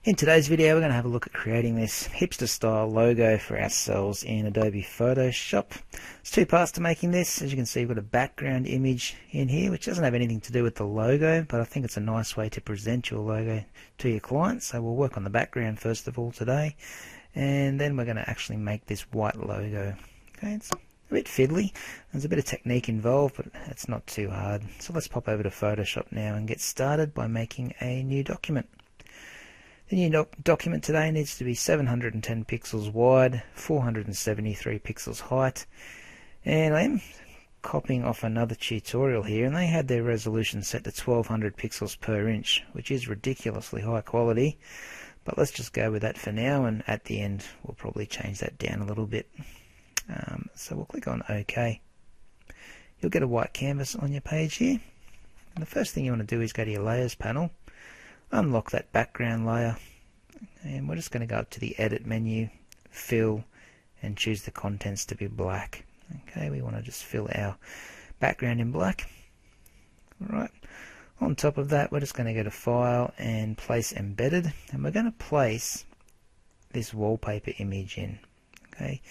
In today's video we're going to have a look at creating this hipster style logo for ourselves in Adobe Photoshop. There's two parts to making this. As you can see, we've got a background image in here which doesn't have anything to do with the logo, but I think it's a nice way to present your logo to your client. So we'll work on the background first of all today, and then we're going to actually make this white logo. Okay, it's a bit fiddly. There's a bit of technique involved, but it's not too hard. So let's pop over to Photoshop now and get started by making a new document. The new document today needs to be 710 pixels wide, 473 pixels height, and I am copying off another tutorial here, and they had their resolution set to 1200 pixels per inch, which is ridiculously high quality, but let's just go with that for now, and at the end we'll probably change that down a little bit. So we'll click on OK. You'll get a white canvas on your page here, and the first thing you want to do is go to your Layers panel, unlock that background layer, and we're just going to go up to the Edit menu, Fill, and choose the contents to be black. Okay, we want to just fill our background in black. Alright, on top of that we're just going to go to File and Place Embedded, and we're going to place this wallpaper image in. Okay,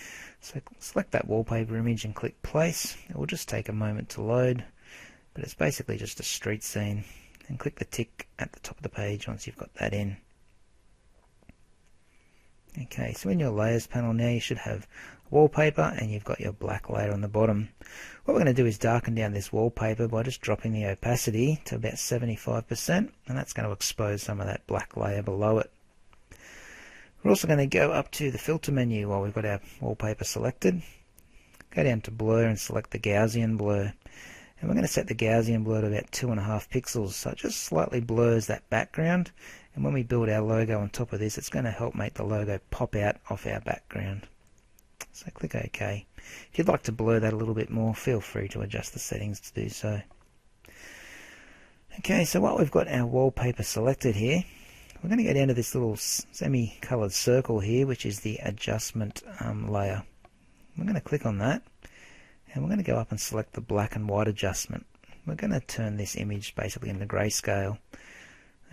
so select that wallpaper image and click Place. It will just take a moment to load, but it's basically just a street scene. And click the tick at the top of the page once you've got that in. Okay, so in your Layers panel now you should have wallpaper and you've got your black layer on the bottom. What we're going to do is darken down this wallpaper by just dropping the opacity to about 75%, and that's going to expose some of that black layer below it. We're also going to go up to the filter menu while we've got our wallpaper selected. Go down to blur and select the Gaussian blur. And we're going to set the Gaussian blur to about 2.5 pixels, so it just slightly blurs that background, and when we build our logo on top of this, it's going to help make the logo pop out off our background. So click OK. If you'd like to blur that a little bit more, feel free to adjust the settings to do so. Okay, so while we've got our wallpaper selected here, we're going to go down to this little semi-coloured circle here, which is the adjustment layer. We're going to click on that, and we're going to go up and select the black and white adjustment. We're going to turn this image basically into grayscale.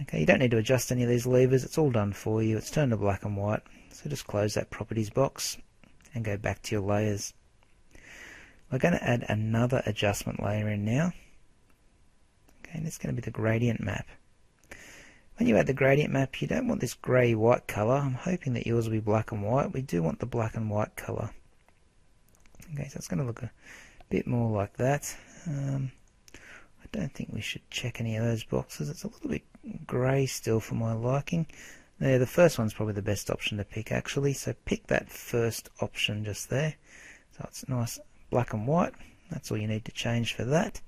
Okay, you don't need to adjust any of these levers, it's all done for you. It's turned to black and white, so just close that properties box and go back to your layers. We're going to add another adjustment layer in now. Okay, and it's going to be the gradient map. When you add the gradient map, you don't want this grey-white colour. I'm hoping that yours will be black and white. We do want the black and white colour. Okay, so it's going to look a bit more like that. I don't think we should check any of those boxes. It's a little bit grey still for my liking. There, the first one's probably the best option to pick actually, so pick that first option just there. So it's nice black and white. That's all you need to change for that.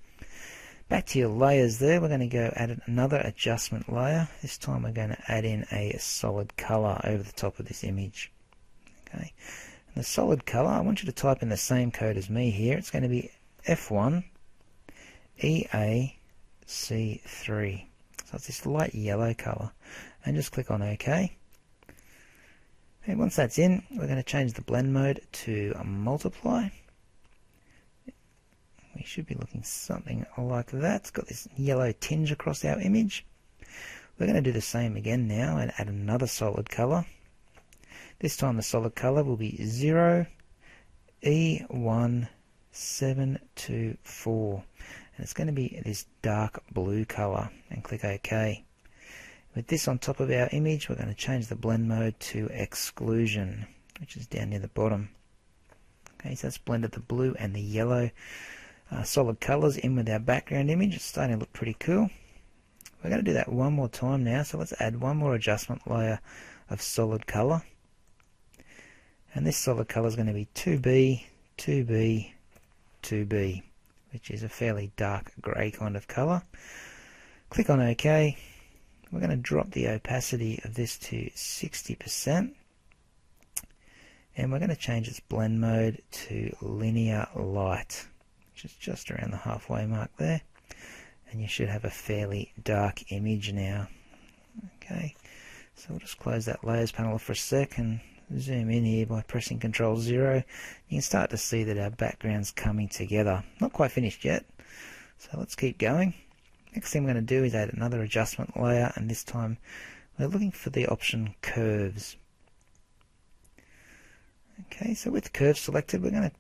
Back to your layers there, we're going to go add another adjustment layer. This time we're going to add in a solid colour over the top of this image. Okay. The solid colour, I want you to type in the same code as me here. It's going to be F1 EAC3. So it's this light yellow colour. And just click on OK. And once that's in, we're going to change the blend mode to multiply. We should be looking something like that. It's got this yellow tinge across our image. We're going to do the same again now and add another solid colour. This time the solid colour will be 0E1724, and it's going to be this dark blue colour, and click OK. With this on top of our image, we're going to change the blend mode to exclusion, which is down near the bottom. Okay, so that's blended the blue and the yellow solid colours in with our background image. It's starting to look pretty cool. We're going to do that one more time now, so let's add one more adjustment layer of solid colour. And this solid colour is going to be 2B, 2B, 2B, which is a fairly dark grey kind of colour. Click on OK. We're going to drop the opacity of this to 60%. And we're going to change its blend mode to linear light, which is just around the halfway mark there. And you should have a fairly dark image now. Okay, so we'll just close that Layers panel for a sec and zoom in here by pressing Ctrl 0. You can start to see that our background's coming together. Not quite finished yet, so let's keep going. Next thing we're going to do is add another adjustment layer, and this time we're looking for the option Curves. Okay, so with Curves selected, we're going to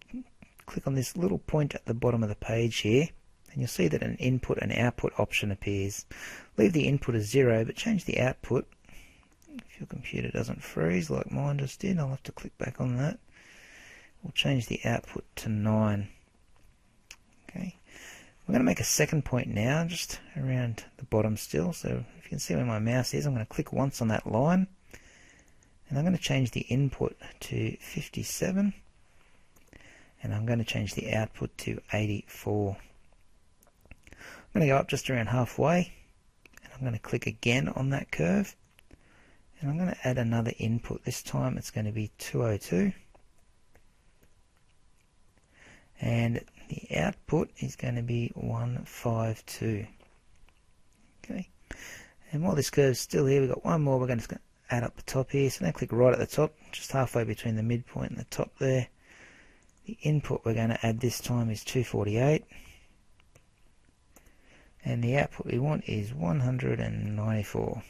click on this little point at the bottom of the page here, and you'll see that an input and output option appears. Leave the input as 0, but change the output. If your computer doesn't freeze like mine just did, I'll have to click back on that. We'll change the output to 9. Okay, we're going to make a second point now, just around the bottom still. So if you can see where my mouse is, I'm going to click once on that line, and I'm going to change the input to 57, and I'm going to change the output to 84. I'm going to go up just around halfway, and I'm going to click again on that curve, and I'm going to add another input. This time it's going to be 202, and the output is going to be 152. Okay, and while this curve's still here, we've got one more we're going to add up the top here. So now click right at the top, just halfway between the midpoint and the top there. The input we're going to add this time is 248, and the output we want is 194.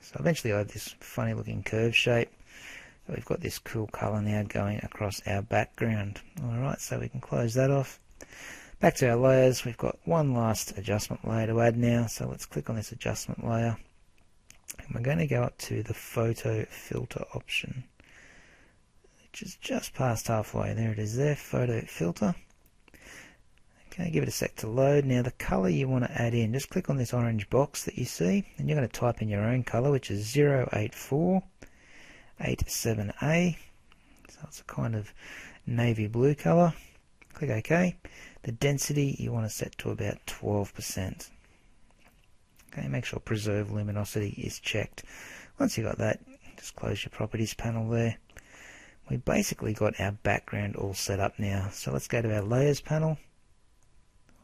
So eventually I have this funny looking curve shape. So we've got this cool color now going across our background. Alright, so we can close that off. Back to our layers, we've got one last adjustment layer to add now. So let's click on this adjustment layer, and we're going to go up to the photo filter option, which is just past halfway. There it is there, photo filter. Okay, give it a sec to load. Now the color you want to add in, just click on this orange box that you see, and you're going to type in your own color, which is 08487A. So it's a kind of navy blue color. Click OK. The density you want to set to about 12%. Okay, make sure preserve luminosity is checked. Once you've got that, just close your properties panel there. We've basically got our background all set up now. So let's go to our layers panel.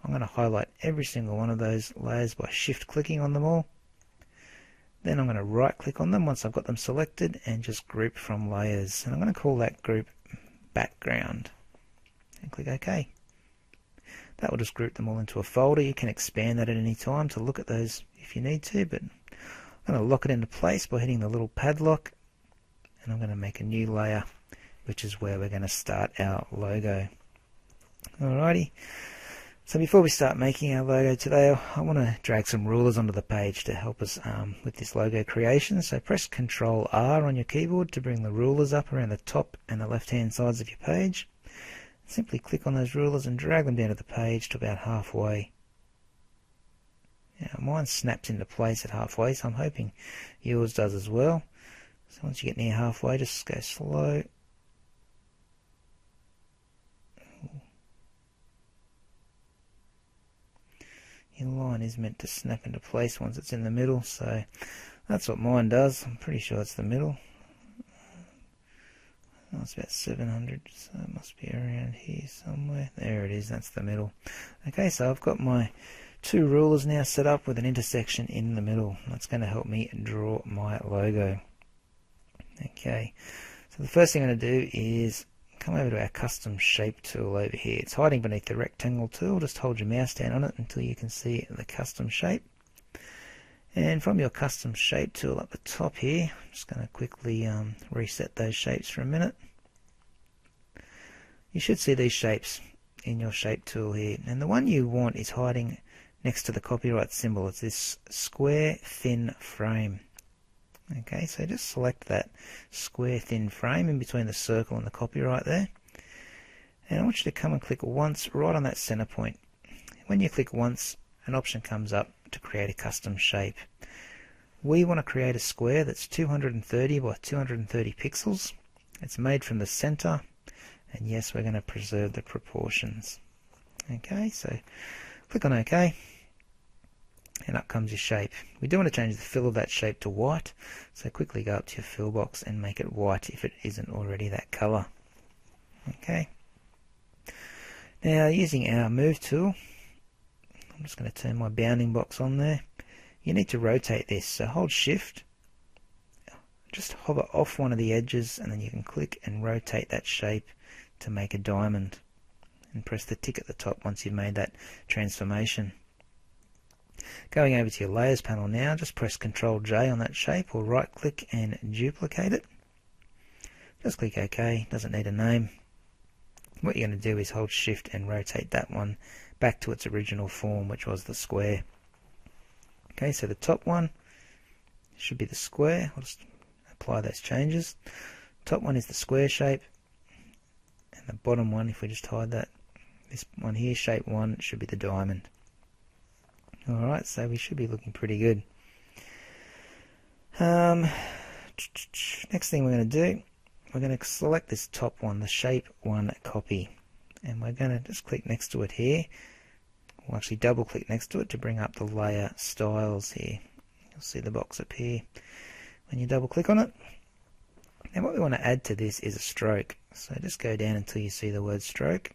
I'm going to highlight every single one of those layers by shift clicking on them all. Then I'm going to right click on them once I've got them selected and just group from layers. And I'm going to call that group background. And click OK. That will just group them all into a folder. You can expand that at any time to look at those if you need to, but I'm going to lock it into place by hitting the little padlock, and I'm going to make a new layer, which is where we're going to start our logo. Alrighty, so before we start making our logo today, I want to drag some rulers onto the page to help us with this logo creation. So press Ctrl R on your keyboard to bring the rulers up around the top and the left hand sides of your page. Simply click on those rulers and drag them down to the page to about halfway. Now mine snaps into place at halfway, so I'm hoping yours does as well. So once you get near halfway, just go slow. Your line is meant to snap into place once it's in the middle, so that's what mine does. I'm pretty sure it's the middle. Oh, it's about 700, so it must be around here somewhere. There it is, that's the middle. Okay, so I've got my two rulers now set up with an intersection in the middle. That's going to help me draw my logo. Okay, so the first thing I'm going to do is come over to our custom shape tool over here. It's hiding beneath the rectangle tool. Just hold your mouse down on it until you can see the custom shape. And from your custom shape tool up the top here, I'm just going to quickly reset those shapes for a minute. You should see these shapes in your shape tool here, and the one you want is hiding next to the copyright symbol. It's this square thin frame. Okay, so just select that square thin frame in between the circle and the copyright there, and I want you to come and click once right on that center point. When you click once, an option comes up to create a custom shape. We want to create a square that's 230 by 230 pixels. It's made from the center, and yes, we're going to preserve the proportions. Okay, so click on OK, and up comes your shape. We do want to change the fill of that shape to white, so quickly go up to your fill box and make it white if it isn't already that color. Okay, now using our move tool, I'm just going to turn my bounding box on there. You need to rotate this, so hold shift, just hover off one of the edges, and then you can click and rotate that shape to make a diamond, and press the tick at the top once you've made that transformation. Going over to your layers panel now, just press Ctrl J on that shape or right click and duplicate it. Just click OK, doesn't need a name. What you're going to do is hold Shift and rotate that one back to its original form, which was the square. Okay, so the top one should be the square. I'll just apply those changes. Top one is the square shape, and the bottom one, if we just hide that, this one here, shape 1, should be the diamond. Alright, so we should be looking pretty good. Next thing we're going to do, we're going to select this top one, the shape 1 copy, and we're going to just click next to it here. We'll actually double click next to it to bring up the layer styles here. You'll see the box up here when you double click on it. Now what we want to add to this is a stroke, so just go down until you see the word stroke.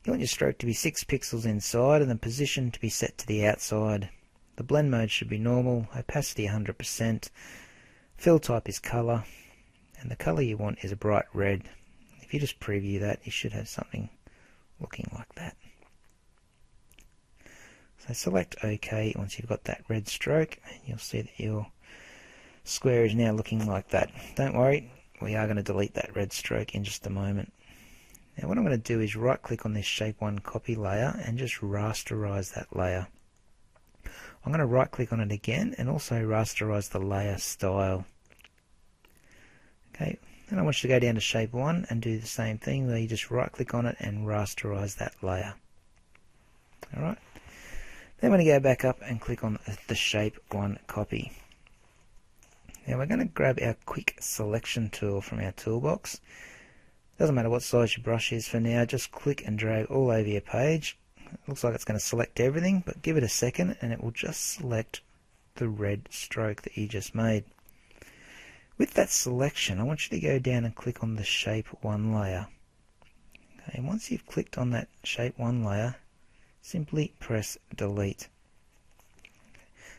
You want your stroke to be 6 pixels inside and the position to be set to the outside. The blend mode should be normal, opacity 100%, fill type is colour, and the colour you want is a bright red. If you just preview that, you should have something looking like that. So select OK once you've got that red stroke, and you'll see that your square is now looking like that. Don't worry, we are going to delete that red stroke in just a moment. Now what I'm going to do is right click on this shape 1 copy layer and just rasterize that layer. I'm going to right click on it again and also rasterize the layer style. Okay, then I want you to go down to shape 1 and do the same thing where you just right click on it and rasterize that layer. Alright, then we're going to go back up and click on the shape 1 copy. Now we're going to grab our quick selection tool from our toolbox. Doesn't matter what size your brush is for now, just click and drag all over your page. It looks like it's going to select everything, but give it a second and it will just select the red stroke that you just made. With that selection, I want you to go down and click on the shape 1 layer. Okay, and once you've clicked on that shape 1 layer, simply press delete.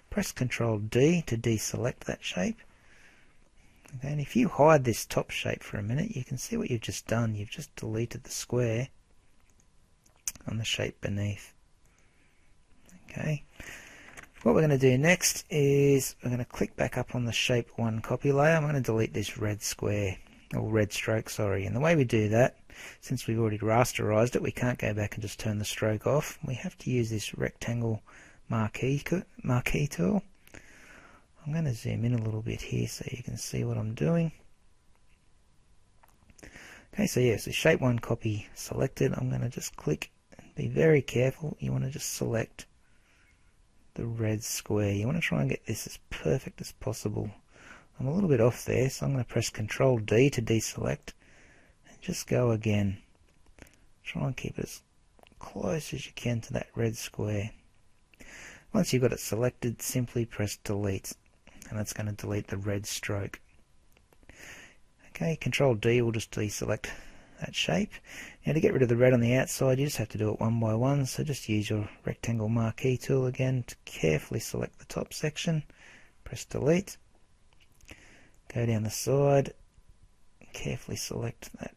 Press Ctrl D to deselect that shape. Okay, and if you hide this top shape for a minute, you can see what you've just done. You've just deleted the square on the shape beneath. Okay, what we're going to do next is we're going to click back up on the shape 1 copy layer. I'm going to delete this red square, or red stroke, sorry. And the way we do that, since we've already rasterized it, we can't go back and just turn the stroke off. We have to use this rectangle marquee tool. I'm going to zoom in a little bit here so you can see what I'm doing. Okay, so yeah, so shape 1 copy selected. I'm going to just click and be very careful. You want to just select the red square. You want to try and get this as perfect as possible. I'm a little bit off there, so I'm going to press Ctrl D to deselect and just go again. Try and keep it as close as you can to that red square. Once you've got it selected, simply press delete, and that's going to delete the red stroke. Okay, Ctrl D will just deselect that shape. Now to get rid of the red on the outside, you just have to do it one by one, so just use your rectangle marquee tool again to carefully select the top section. Press delete. Go down the side, carefully select that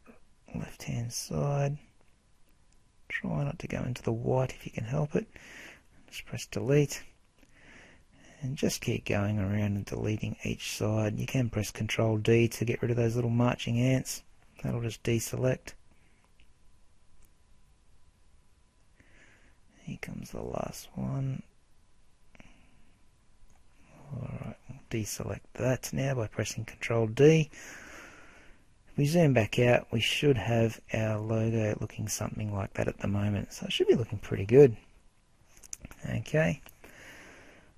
left hand side. Try not to go into the white if you can help it. Just press delete. And just keep going around and deleting each side. You can press Ctrl D to get rid of those little marching ants. That'll just deselect. Here comes the last one. Alright, we'll deselect that now by pressing Ctrl D. If we zoom back out, we should have our logo looking something like that at the moment. So it should be looking pretty good. Okay.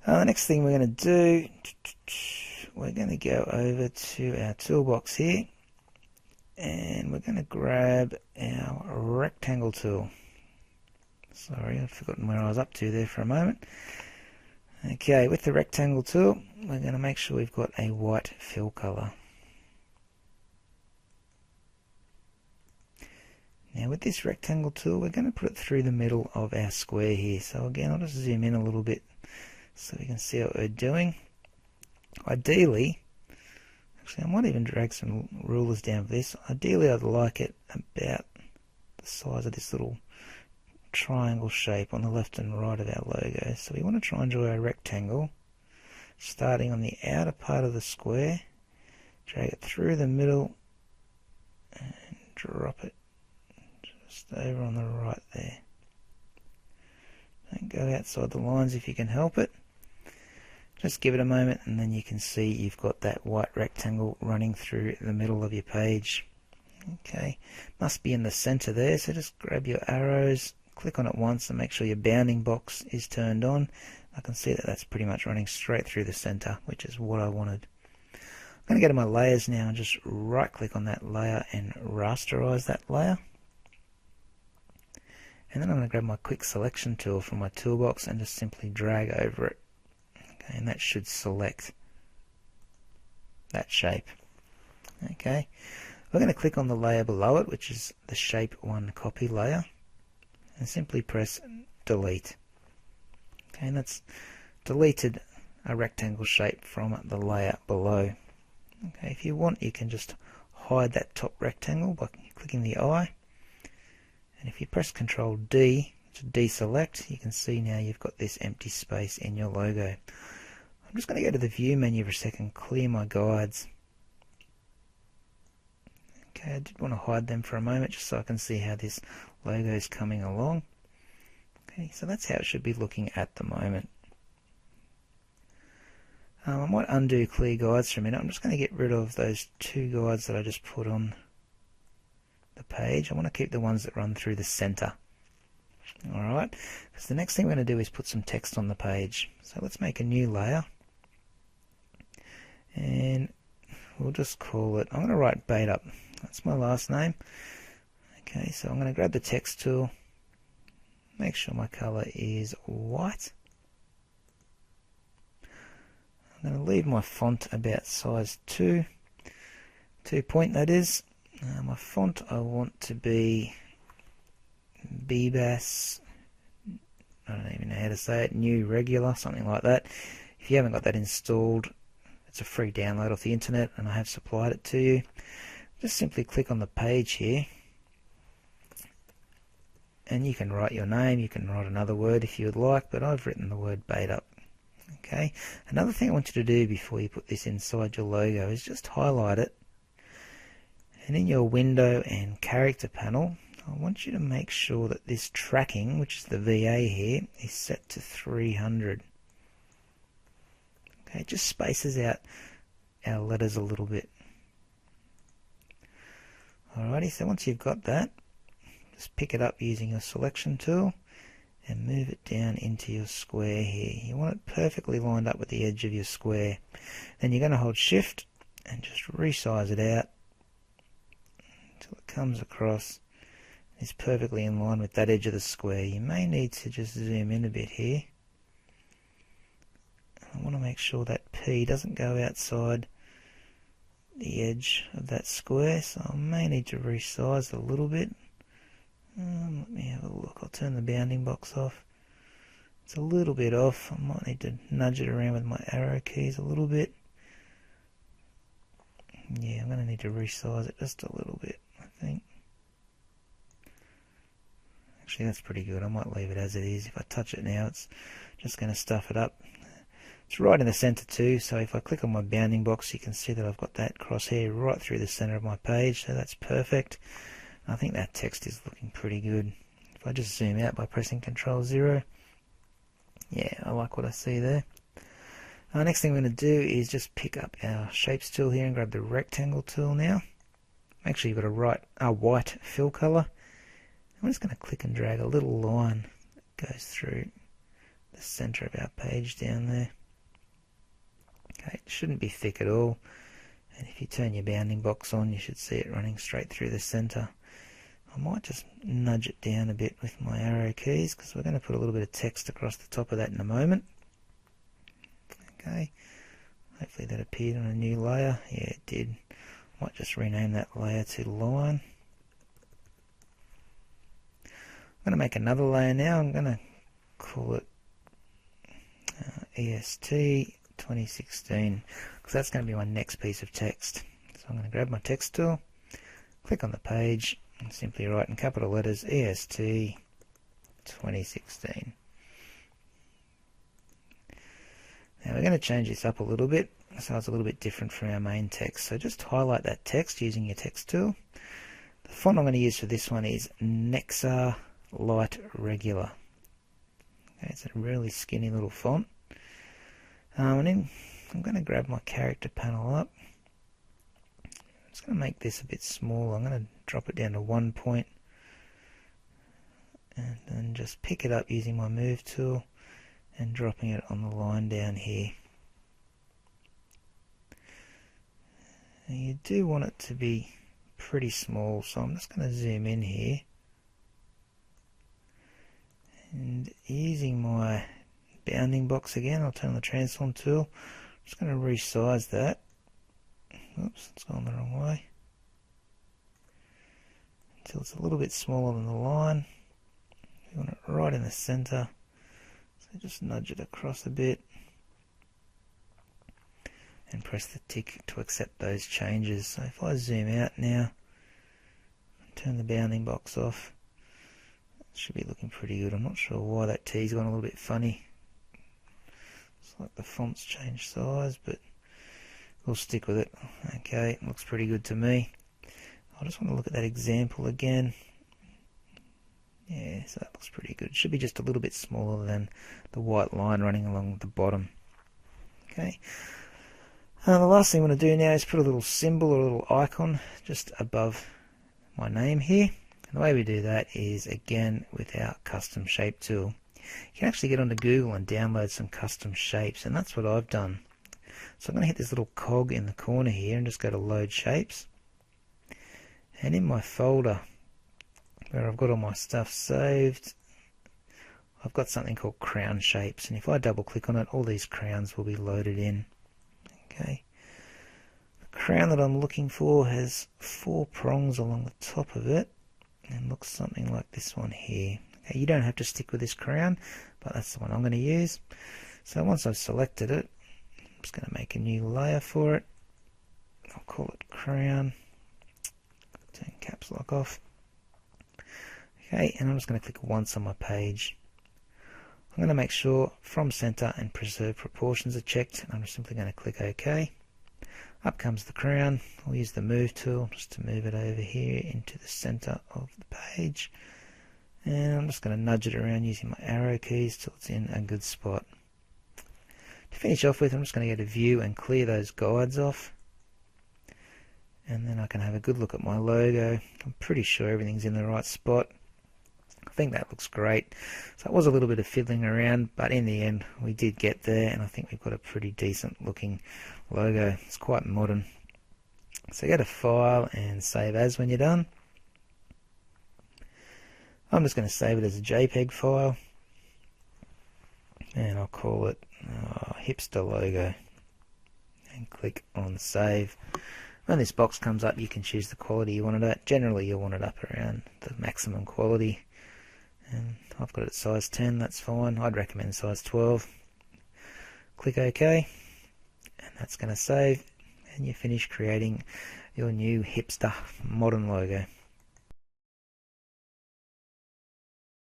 The next thing we're going to do, we're going to go over to our toolbox here, and we're going to grab our rectangle tool. Sorry, I'd forgotten where I was up to there for a moment. Okay, with the rectangle tool, we're going to make sure we've got a white fill color. Now with this rectangle tool, we're going to put it through the middle of our square here. So again, I'll just zoom in a little bit so we can see what we're doing. Ideally, actually I might even drag some rulers down for this. Ideally I'd like it about the size of this little triangle shape on the left and right of our logo. So we want to try and draw a rectangle starting on the outer part of the square, drag it through the middle and drop it just over on the right there. Don't go outside the lines if you can help it. Just give it a moment and then you can see you've got that white rectangle running through the middle of your page. Okay, must be in the center there, so just grab your arrows, click on it once and make sure your bounding box is turned on. I can see that that's pretty much running straight through the center, which is what I wanted. I'm going to go to my layers now and just right click on that layer and rasterize that layer. And then I'm going to grab my quick selection tool from my toolbox and just simply drag over it. Okay, and that should select that shape. Okay, we're going to click on the layer below it, which is the shape 1 copy layer, and simply press delete. Okay, and that's deleted a rectangle shape from the layer below. Okay, if you want, you can just hide that top rectangle by clicking the eye. And if you press Ctrl D to deselect, you can see now you've got this empty space in your logo. I'm just going to go to the View menu for a second, clear my guides. Okay, I did want to hide them for a moment just so I can see how this logo is coming along. Okay, so that's how it should be looking at the moment. I might undo clear guides for a minute. I'm just going to get rid of those 2 guides that I just put on the page. I want to keep the ones that run through the center. Alright, because the next thing we're going to do is put some text on the page. So let's make a new layer. And we'll just call it, I'm going to write bait up. That's my last name. Okay, so I'm going to grab the text tool. Make sure my color is white. I'm going to leave my font about size 2 point that is. My font I want to be BBAS, I don't even know how to say it, New Regular, something like that. If you haven't got that installed, it's a free download off the internet and I have supplied it to you. Just simply click on the page here and you can write your name, you can write another word if you would like, but I've written the word bait up. Okay, another thing I want you to do before you put this inside your logo is just highlight it, and in your window and character panel I want you to make sure that this tracking, which is the VA here, is set to 300. Okay, it just spaces out our letters a little bit. Alrighty, so once you've got that, just pick it up using your selection tool and move it down into your square here. You want it perfectly lined up with the edge of your square. Then you're going to hold shift and just resize it out until it comes across. It's perfectly in line with that edge of the square. You may need to just zoom in a bit here. I want to make sure that P doesn't go outside the edge of that square, so I may need to resize it a little bit. Let me have a look. I'll turn the bounding box off. It's a little bit off. I might need to nudge it around with my arrow keys a little bit. Yeah, I'm going to need to resize it just a little bit, I think. Actually, that's pretty good. I might leave it as it is. If I touch it now, it's just going to stuff it up. It's right in the center too, so if I click on my bounding box, you can see that I've got that crosshair right through the center of my page, so that's perfect. I think that text is looking pretty good. If I just zoom out by pressing Ctrl 0, yeah, I like what I see there. Next thing we're going to do is just pick up our shapes tool here and grab the rectangle tool now. Make sure you've got a white fill color. I'm just going to click and drag a little line that goes through the center of our page down there. Okay, it shouldn't be thick at all, and if you turn your bounding box on, you should see it running straight through the center. I might just nudge it down a bit with my arrow keys because we're going to put a little bit of text across the top of that in a moment. Okay, hopefully that appeared on a new layer. Yeah, it did. I might just rename that layer to line. I'm going to make another layer now. I'm going to call it EST 2016 because that's going to be my next piece of text. So I'm going to grab my text tool, click on the page, and simply write in capital letters EST 2016. Now we're going to change this up a little bit so it's a little bit different from our main text. So just highlight that text using your text tool. The font I'm going to use for this one is Nexar Light Regular. Okay, it's a really skinny little font. And then I'm going to grab my character panel up. I'm just going to make this a bit smaller. I'm going to drop it down to 1 point and then just pick it up using my move tool and dropping it on the line down here. And you do want it to be pretty small, so I'm just going to zoom in here and using my bounding box again, I'll turn on the transform tool. I'm just going to resize that. Oops, it's gone the wrong way. Until it's a little bit smaller than the line. We want it right in the center. So just nudge it across a bit and press the tick to accept those changes. So if I zoom out now, turn the bounding box off, it should be looking pretty good. I'm not sure why that T's gone a little bit funny. It's like the font's changed size, but we'll stick with it. Okay, looks pretty good to me. I just want to look at that example again. Yeah, so that looks pretty good. It should be just a little bit smaller than the white line running along the bottom. Okay. The last thing I want to do now is put a little symbol or a little icon just above my name here. And the way we do that is again with our custom shape tool. You can actually get onto Google and download some custom shapes, and that's what I've done. So I'm going to hit this little cog in the corner here and just go to load shapes. And in my folder where I've got all my stuff saved, I've got something called crown shapes, and if I double click on it, all these crowns will be loaded in. Okay. The crown that I'm looking for has 4 prongs along the top of it and looks something like this one here. Okay, you don't have to stick with this crown, but that's the one I'm going to use. So once I've selected it, I'm just going to make a new layer for it. I'll call it crown. Turn caps lock off. Okay, and I'm just going to click once on my page. I'm going to make sure from center and preserve proportions are checked, and I'm just simply going to click OK. Up comes the crown. I'll use the move tool just to move it over here into the center of the page. And I'm just going to nudge it around using my arrow keys till it's in a good spot. To finish off with, I'm just going to go to View and clear those guides off. And then I can have a good look at my logo. I'm pretty sure everything's in the right spot. I think that looks great. So it was a little bit of fiddling around, but in the end we did get there, and I think we've got a pretty decent looking logo. It's quite modern. So go to File and Save As when you're done. I'm just going to save it as a JPEG file, and I'll call it Hipster Logo, and click on Save. When this box comes up, you can choose the quality you want it at. Generally you'll want it up around the maximum quality, and I've got it at size 10, that's fine. I'd recommend size 12. Click OK, and that's going to save, and you finish creating your new hipster modern logo.